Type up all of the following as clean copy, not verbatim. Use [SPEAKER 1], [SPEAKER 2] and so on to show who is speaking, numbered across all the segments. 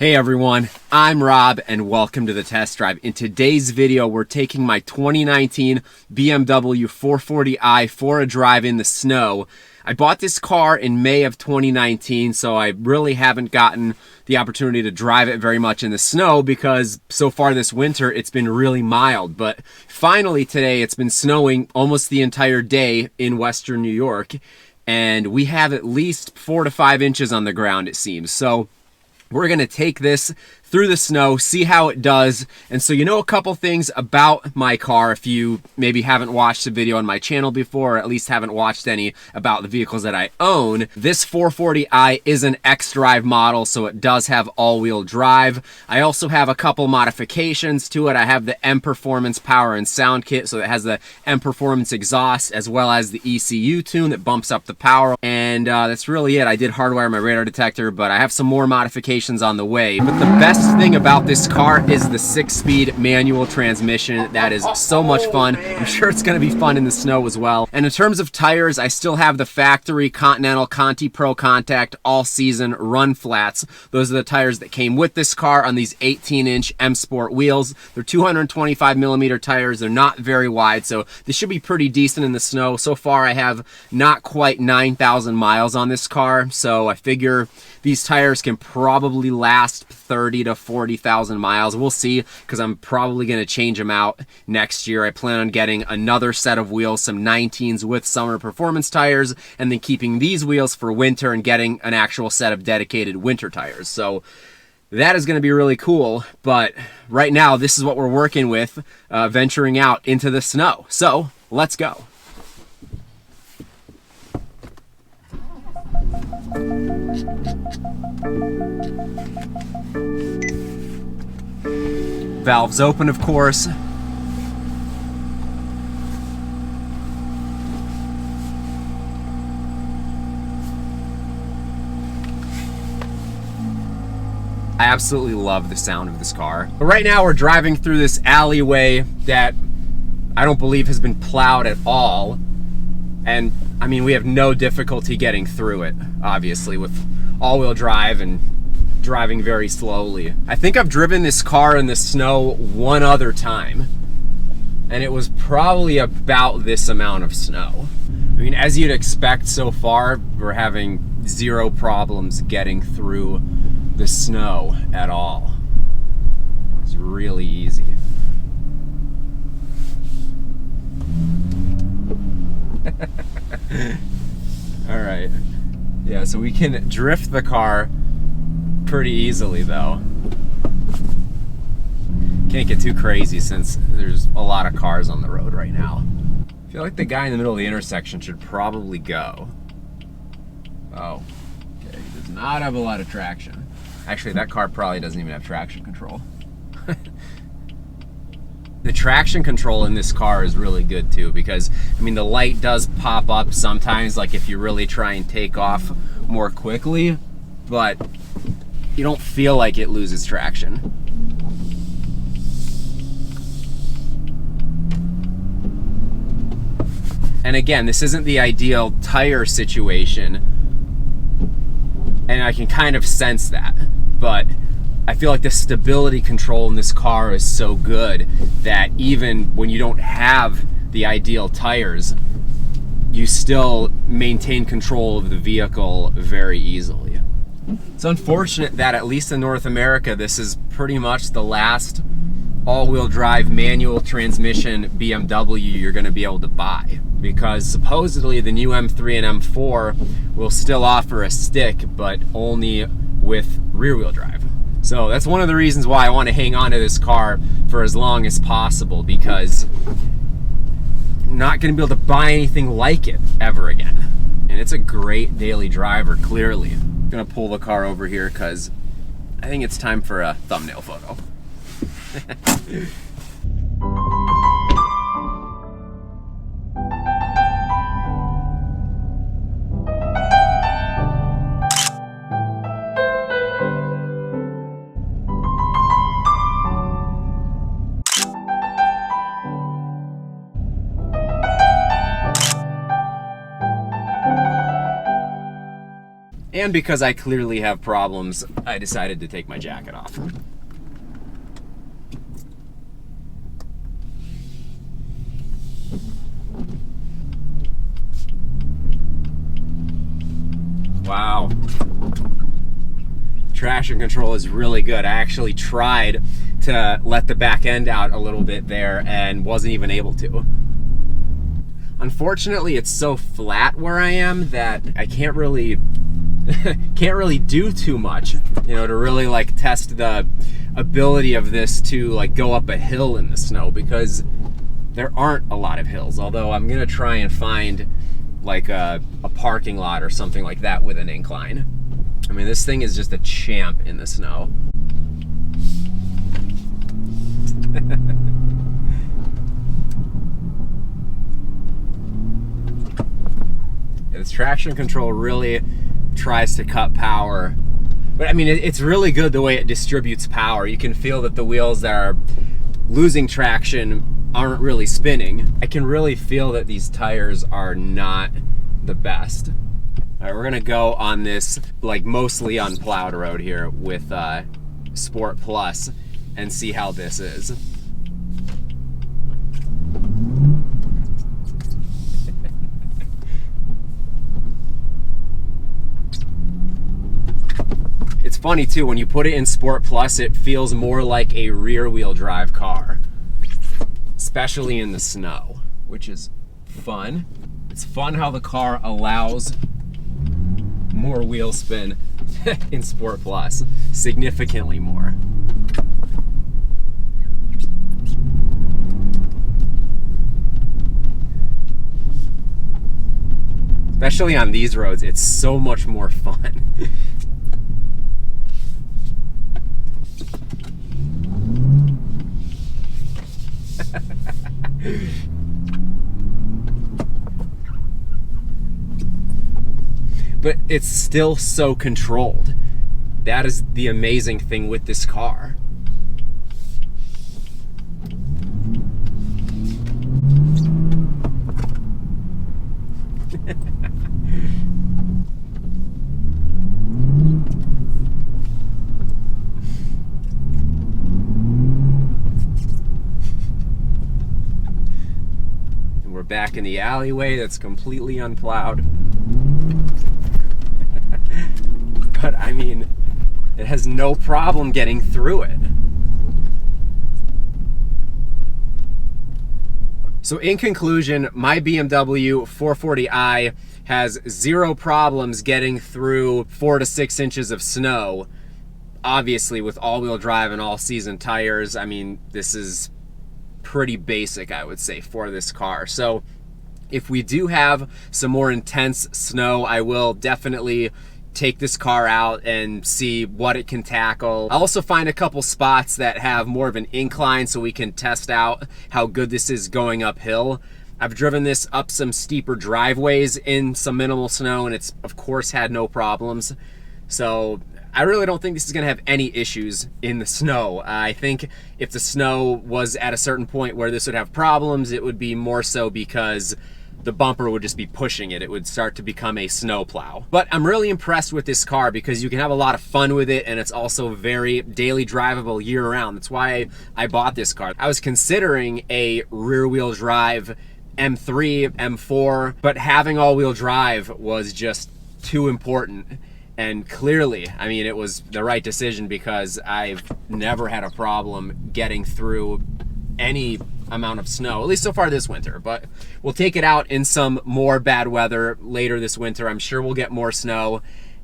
[SPEAKER 1] Hey everyone, I'm Rob and welcome to the test drive. In today's video, we're taking my 2019 BMW 440i for a drive in the snow. I bought this car in May of 2019, so I really haven't gotten the opportunity to drive it very much in the snow because so far this winter it's been really mild. But finally today it's been snowing almost the entire day in Western New York, and we have at least 4 to 5 inches on the ground, it seems. So we're gonna take this through the snow, see how it does. And so you know a couple things about my car if you maybe haven't watched a video on my channel before, or at least haven't watched any about the vehicles that I own. This 440i is an xDrive model, so it does have all-wheel drive. I also have a couple modifications to it. I have the M Performance power and sound kit, so it has the M Performance exhaust as well as the ECU tune that bumps up the power. And that's really it. I did hardwire my radar detector, but I have some more modifications on the way. But the best thing about this car is the 6-speed manual transmission. That is so much fun. I'm sure it's going to be fun in the snow as well. And in terms of tires, I still have the factory Continental Conti Pro Contact all-season run flats. Those are the tires that came with this car on these 18-inch M Sport wheels. They're 225mm tires. They're not very wide, so this should be pretty decent in the snow. So far, I have not quite 9,000 miles on this car, so I figure these tires can probably last 30 to 40,000 miles. We'll see, because I'm probably going to change them out next year. I plan on getting another set of wheels, some 19s with summer performance tires, and then keeping these wheels for winter and getting an actual set of dedicated winter tires. So that is going to be really cool, but right now this is what we're working with, venturing out into the snow. So let's go. Valves open, of course. I absolutely love the sound of this car. But right now we're driving through this alleyway that I don't believe has been plowed at all. And I mean, we have no difficulty getting through it, obviously, with all-wheel drive and driving very slowly. I think I've driven this car in the snow one other time, and it was probably about this amount of snow. I mean, as you'd expect, so far, we're having zero problems getting through the snow at all. It's really easy. All right. Yeah, so we can drift the car pretty easily though. Can't get too crazy since there's a lot of cars on the road right now. I feel like the guy in the middle of the intersection should probably go. Oh, okay, he does not have a lot of traction. Actually, that car probably doesn't even have traction control. The traction control in this car is really good too, because I mean the light does pop up sometimes, like if you really try and take off more quickly, but you don't feel like it loses traction. And again, this isn't the ideal tire situation, and I can kind of sense that, but I feel like the stability control in this car is so good that even when you don't have the ideal tires, you still maintain control of the vehicle very easily. It's unfortunate that at least in North America, this is pretty much the last all-wheel drive manual transmission BMW you're going to be able to buy, because supposedly the new M3 and M4 will still offer a stick, but only with rear-wheel drive. So that's one of the reasons why I want to hang on to this car for as long as possible, because I'm not going to be able to buy anything like it ever again. And it's a great daily driver, clearly. I'm going to pull the car over here because I think it's time for a thumbnail photo. And because I clearly have problems, I decided to take my jacket off. Wow. Traction control is really good. I actually tried to let the back end out a little bit there and wasn't even able to. Unfortunately, it's so flat where I am that I can't really do too much, you know, to really like test the ability of this to like go up a hill in the snow, because there aren't a lot of hills. Although I'm gonna try and find like a parking lot or something like that with an incline. I mean, this thing is just a champ in the snow. This traction control really tries to cut power, but I mean, it's really good the way it distributes power. You can feel that the wheels that are losing traction aren't really spinning. I can really feel that these tires are not the best. All right, we're gonna go on this like mostly unplowed road here with Sport Plus and see how this is. It's funny too, when you put it in Sport Plus, it feels more like a rear-wheel drive car, especially in the snow, which is fun. It's fun how the car allows more wheel spin in Sport Plus, significantly more. Especially on these roads, it's so much more fun. But it's still so controlled. That is the amazing thing with this car. And we're back in the alleyway that's completely unplowed. But I mean, it has no problem getting through it. So in conclusion, my BMW 440i has zero problems getting through 4 to 6 inches of snow. Obviously, with all-wheel drive and all-season tires, I mean, this is pretty basic, I would say, for this car. So if we do have some more intense snow, I will definitely take this car out and see what it can tackle. I'll also find a couple spots that have more of an incline so we can test out how good this is going uphill. I've driven this up some steeper driveways in some minimal snow, and it's of course had no problems. So I really don't think this is gonna have any issues in the snow. I think if the snow was at a certain point where this would have problems, it would be more so because the bumper would just be pushing it. It would start to become a snow plow. But I'm really impressed with this car because you can have a lot of fun with it, and it's also very daily drivable year round. That's why I bought this car. I was considering a rear wheel drive M3, M4, but having all wheel drive was just too important. And clearly, I mean, it was the right decision because I've never had a problem getting through any amount of snow, at least so far this winter. But we'll take it out in some more bad weather later this winter. I'm sure we'll get more snow,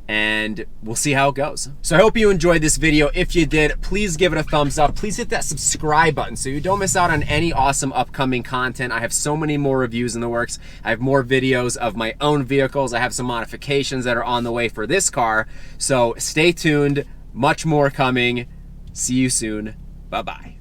[SPEAKER 1] and we'll see how it goes. So I hope you enjoyed this video. If you did, please give it a thumbs up. Please hit that subscribe button so you don't miss out on any awesome upcoming content. I have so many more reviews in the works. I have more videos of my own vehicles. I have some modifications that are on the way for this car. So stay tuned, much more coming. See you soon. Bye-bye.